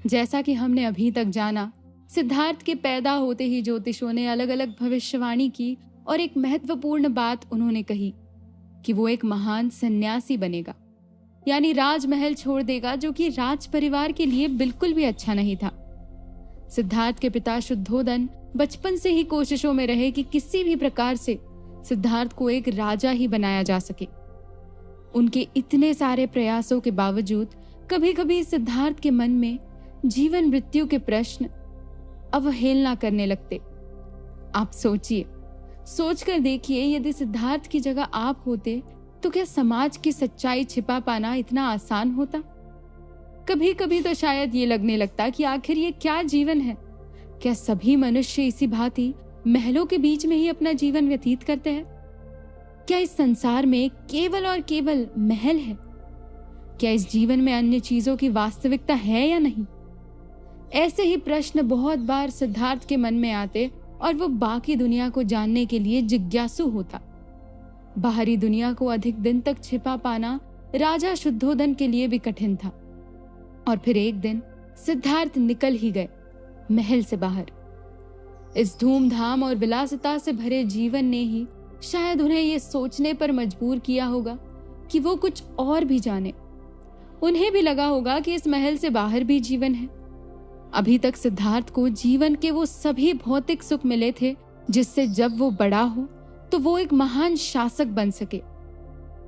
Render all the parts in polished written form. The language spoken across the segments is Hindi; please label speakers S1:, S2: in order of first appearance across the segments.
S1: जैसा कि हमने अभी तक जाना, सिद्धार्थ के पैदा होते ही ज्योतिषों ने अलग अलग भविष्यवाणी की और एक महत्वपूर्ण बात उन्होंने कही कि वो एक महान सन्यासी बनेगा, यानी राजमहल छोड़ देगा, जो कि राज परिवार के लिए बिल्कुल भी अच्छा नहीं था। सिद्धार्थ के पिता शुद्धोदन बचपन से ही कोशिशों में रहे कि किसी भी प्रकार से सिद्धार्थ को एक राजा ही बनाया जा सके। उनके इतने सारे प्रयासों के बावजूद कभी कभी सिद्धार्थ के मन में जीवन मृत्यु के प्रश्न अवहेलना करने लगते। आप सोचिए, सोचकर देखिए, यदि सिद्धार्थ की जगह आप होते तो क्या समाज की सच्चाई छिपा पाना इतना आसान होता? कभी कभी तो शायद ये लगने लगता कि आखिर ये क्या जीवन है। क्या सभी मनुष्य इसी भांति महलों के बीच में ही अपना जीवन व्यतीत करते हैं? क्या इस संसार में केवल और केवल महल है? क्या इस जीवन में अन्य चीजों की वास्तविकता है या नहीं? ऐसे ही प्रश्न बहुत बार सिद्धार्थ के मन में आते और वो बाकी दुनिया को जानने के लिए जिज्ञासु होता। बाहरी दुनिया को अधिक दिन तक छिपा पाना राजा शुद्धोदन के लिए भी कठिन था। और फिर एक दिन सिद्धार्थ निकल ही गए महल से बाहर। इस धूमधाम और विलासिता से भरे जीवन ने ही शायद उन्हें ये सोचने पर मजबूर किया होगा कि वो कुछ और भी जाने। उन्हें भी लगा होगा कि इस महल से बाहर भी जीवन है। अभी तक सिद्धार्थ को जीवन के वो सभी भौतिक सुख मिले थे जिससे जब वो बड़ा हो तो वो एक महान शासक बन सके।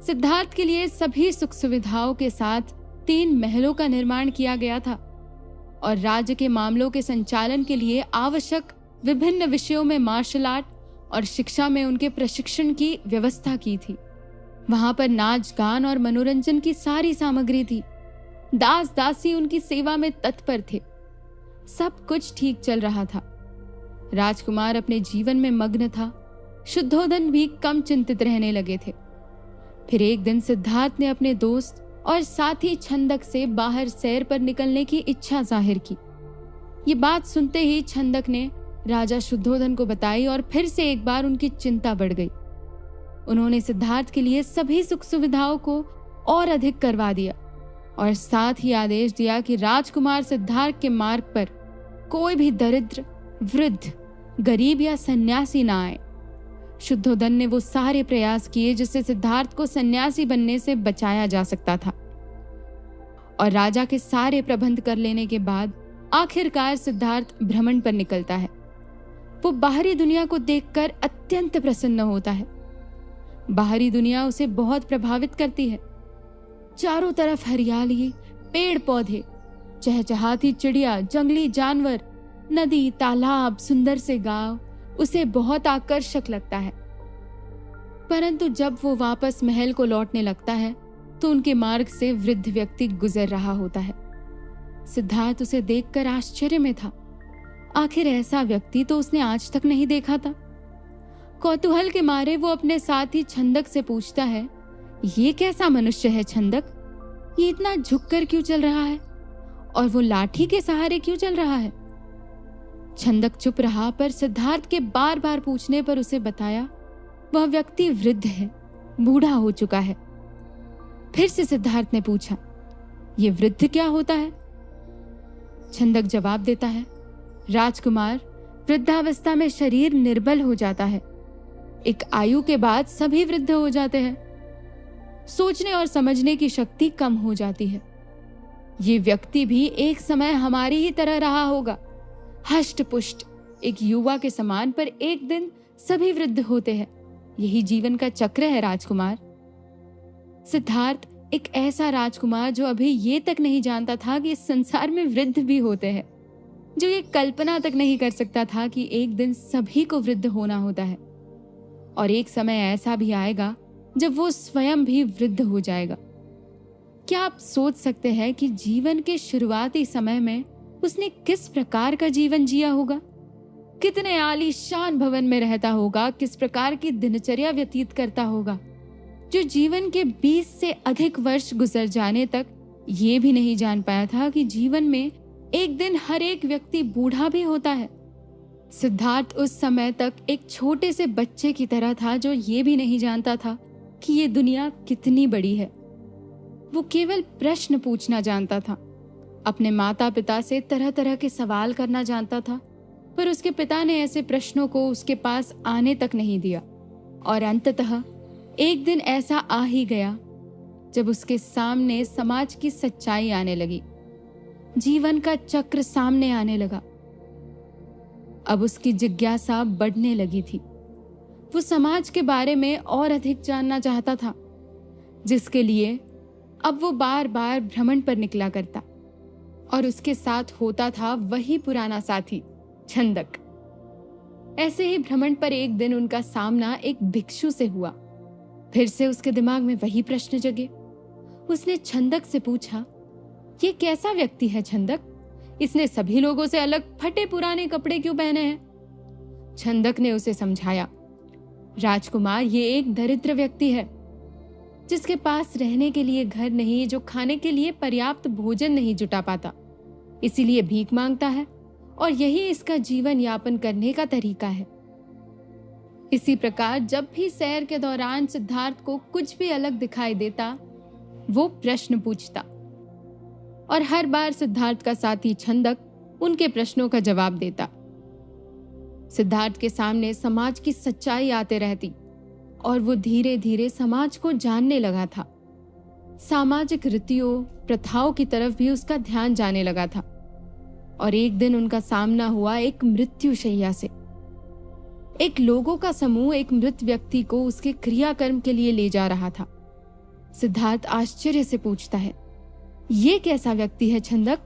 S1: सिद्धार्थ के लिए सभी सुख सुविधाओं के साथ 3 महलों का निर्माण किया गया था और राज्य के मामलों के संचालन के लिए आवश्यक विभिन्न विषयों में मार्शल आर्ट और शिक्षा में उनके प्रशिक्षण की व्यवस्था की थी। वहां पर नाच गान और मनोरंजन की सारी सामग्री थी। दास दासी उनकी सेवा में तत्पर थे। सब कुछ ठीक चल रहा था। राजकुमार अपने जीवन में मग्न था। शुद्धोदन भी कम चिंतित रहने लगे थे। फिर एक दिन सिद्धार्थ ने अपने दोस्त और साथी छंदक से बाहर सैर पर निकलने की इच्छा जाहिर की। ये बात सुनते ही छंदक ने राजा शुद्धोदन को बताई और फिर से एक बार उनकी चिंता बढ़ गई। उन्होंने सिद्धार्थ के लिए सभी सुख सुविधाओं को और अधिक करवा दिया और साथ ही आदेश दिया कि राजकुमार सिद्धार्थ के मार्ग पर कोई भी दरिद्र, वृद्ध, गरीब या सन्यासी ना आए। शुद्धोदन ने वो सारे प्रयास किए जिससे सिद्धार्थ को सन्यासी बनने से बचाया जा सकता था। और राजा के सारे प्रबंध कर लेने के बाद आखिरकार सिद्धार्थ भ्रमण पर निकलता है। वो बाहरी दुनिया को देखकर अत्यंत प्रसन्न होता है। बाहरी दुनिया उसे बहुत प्रभावित करती है। चारों तरफ हरियाली, पेड़ पौधे, चहचहाती चिड़िया, जंगली जानवर, नदी, तालाब, सुंदर से गांव उसे बहुत आकर्षक लगता है। परंतु जब वो वापस महल को लौटने लगता है तो उनके मार्ग से वृद्ध व्यक्ति गुजर रहा होता है। सिद्धार्थ उसे देखकर आश्चर्य में था। आखिर ऐसा व्यक्ति तो उसने आज तक नहीं देखा था। कौतूहल के मारे वो अपने साथी छंदक से पूछता है, ये कैसा मनुष्य है छंदक? ये इतना झुककर क्यों चल रहा है और वो लाठी के सहारे क्यों चल रहा है? छंदक चुप रहा, पर सिद्धार्थ के बार बार पूछने पर उसे बताया वह व्यक्ति वृद्ध है, बूढ़ा हो चुका है। फिर से सिद्धार्थ ने पूछा, ये वृद्ध क्या होता है? छंदक जवाब देता है, राजकुमार, वृद्धावस्था में शरीर निर्बल हो जाता है। एक आयु के बाद सभी वृद्ध हो जाते हैं। सोचने और समझने की शक्ति कम हो जाती है। ये व्यक्ति भी एक समय हमारी ही तरह रहा होगा, हष्ट पुष्ट, एक युवा के समान, पर एक दिन सभी वृद्ध होते हैं। यही जीवन का चक्र है राजकुमार। सिद्धार्थ एक ऐसा राजकुमार जो अभी ये तक नहीं जानता था कि इस संसार में वृद्ध भी होते हैं, जो ये कल्पना तक नहीं कर सकता था कि एक दिन सभी को वृद्ध होना होता है और एक समय ऐसा भी आएगा जब वो स्वयं भी वृद्ध हो जाएगा। क्या आप सोच सकते हैं कि जीवन के शुरुआती समय में उसने किस प्रकार का जीवन जिया होगा? कितने आलीशान भवन में रहता होगा, किस प्रकार की दिनचर्या व्यतीत करता होगा, जो जीवन के 20 से अधिक वर्ष गुजर जाने तक ये भी नहीं जान पाया था कि जीवन में एक दिन हर एक व्यक्ति बूढ़ा भी होता है। सिद्धार्थ उस समय तक एक छोटे से बच्चे की तरह था जो ये भी नहीं जानता था कि ये दुनिया कितनी बड़ी है। वो केवल प्रश्न पूछना जानता था अपने माता पिता से तरह तरह के सवाल करना जानता था, पर उसके पिता ने ऐसे प्रश्नों को उसके पास आने तक नहीं दिया। और अंततः एक दिन ऐसा आ ही गया जब उसके सामने समाज की सच्चाई आने लगी, जीवन का चक्र सामने आने लगा। अब उसकी जिज्ञासा बढ़ने लगी थी। वो समाज के बारे में और अधिक जानना चाहता था, जिसके लिए अब वो बार बार भ्रमण पर निकला करता, और उसके साथ होता था वही पुराना साथी छंदक। ऐसे ही भ्रमण पर एक दिन उनका सामना एक भिक्षु से हुआ। फिर से उसके दिमाग में वही प्रश्न जगे। उसने छंदक से पूछा, ये कैसा व्यक्ति है छंदक? इसने सभी लोगों से अलग फटे पुराने कपड़े क्यों पहने हैं? छंदक ने उसे समझाया, राजकुमार, ये एक दरिद्र व्यक्ति है, जिसके पास रहने के लिए घर नहीं, जो खाने के लिए पर्याप्त भोजन नहीं जुटा पाता, इसीलिए भीख मांगता है, और यही इसका जीवन यापन करने का तरीका है। इसी प्रकार जब भी सैर के दौरान सिद्धार्थ को कुछ भी अलग दिखाई देता, वो प्रश्न पूछता, और हर बार सिद्धार्थ का साथी छंदक उनके प्रश्नों का जवाब देता। सिद्धार्थ के सामने समाज की सच्चाई आते रहती, और वो धीरे धीरे समाज को जानने लगा था। सामाजिक रीतियों प्रथाओं की तरफ भी उसका ध्यान जाने लगा था। और एक दिन उनका सामना हुआ एक मृत्युशैया से। एक लोगों का समूह एक मृत व्यक्ति को उसके क्रियाकर्म के लिए ले जा रहा था। सिद्धार्थ आश्चर्य से पूछता है, ये कैसा व्यक्ति है छंदक?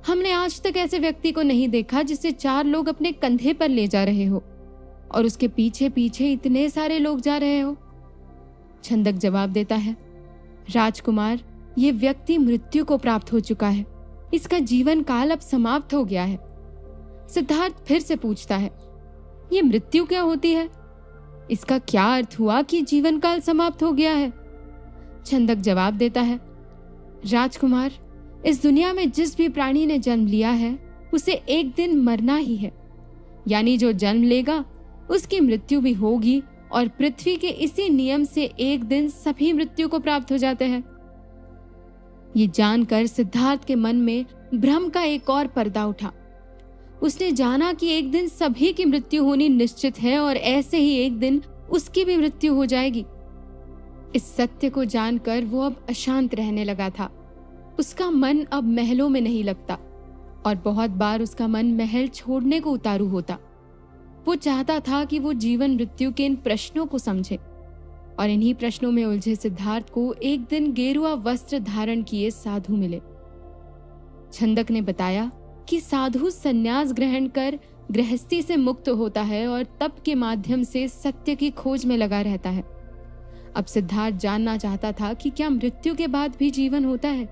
S1: हमने आज तक ऐसे व्यक्ति को नहीं देखा जिसे 4 लोग अपने कंधे पर ले जा रहे हो, और उसके पीछे पीछे इतने सारे लोग जा रहे हो। छंदक जवाब देता है, राजकुमार, ये व्यक्ति मृत्यु को प्राप्त हो चुका है, इसका जीवन काल अब समाप्त हो गया है। सिद्धार्थ फिर से पूछता है, ये मृत्यु क्या होती है? इसका क्या अर्थ हुआ कि जीवन काल समाप्त हो गया है? छंदक जवाब देता है, राजकुमार, इस दुनिया में जिस भी प्राणी ने जन्म लिया है उसे एक दिन मरना ही है, यानी जो जन्म लेगा उसकी मृत्यु भी होगी, और पृथ्वी के इसी नियम से एक दिन सभी मृत्यु को प्राप्त हो जाते हैं। ये जानकर सिद्धार्थ के मन में भ्रम का एक और पर्दा उठा। उसने जाना कि एक दिन सभी की मृत्यु होनी निश्चित है, और ऐसे ही एक दिन उसकी भी मृत्यु हो जाएगी। इस सत्य को जानकर वो अब अशांत रहने लगा था। उसका मन अब महलों में नहीं लगता, और बहुत बार उसका मन महल छोड़ने को उतारू होता। वो चाहता था कि वो जीवन मृत्यु के इन प्रश्नों को समझे, और इन्हीं प्रश्नों में उलझे सिद्धार्थ को एक दिन गेरुआ वस्त्र धारण किए साधु मिले। छंदक ने बताया कि साधु संन्यास ग्रहण कर गृहस्थी से मुक्त होता है, और तप के माध्यम से सत्य की खोज में लगा रहता है। अब सिद्धार्थ जानना चाहता था कि क्या मृत्यु के बाद भी जीवन होता है?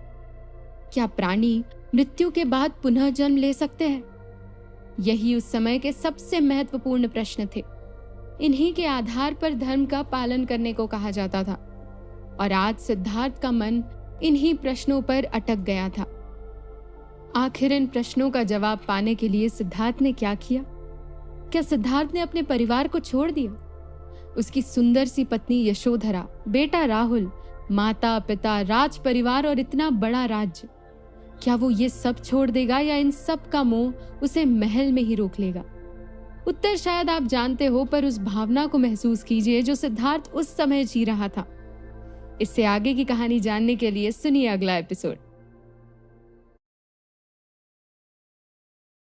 S1: क्या प्राणी मृत्यु के बाद पुनः जन्म ले सकते हैं? यही उस समय के सबसे महत्वपूर्ण प्रश्न थे। इन्हीं के आधार पर धर्म का पालन करने को कहा जाता था, और आज सिद्धार्थ का मन इन्हीं प्रश्नों पर अटक गया था। आखिर इन प्रश्नों का जवाब पाने के लिए सिद्धार्थ ने क्या किया? क्या सिद्धार्थ ने अपने परिवार को छोड़ दिया? उसकी सुंदर सी पत्नी यशोधरा, बेटा राहुल, माता पिता, राज परिवार और इतना बड़ा राज्य, क्या वो ये सब छोड़ देगा, या इन सब का मोह उसे महल में ही रोक लेगा? उत्तर शायद आप जानते हो, पर उस भावना को महसूस कीजिए जो सिद्धार्थ उस समय जी रहा था। इससे आगे की कहानी जानने के लिए सुनिए अगला एपिसोड।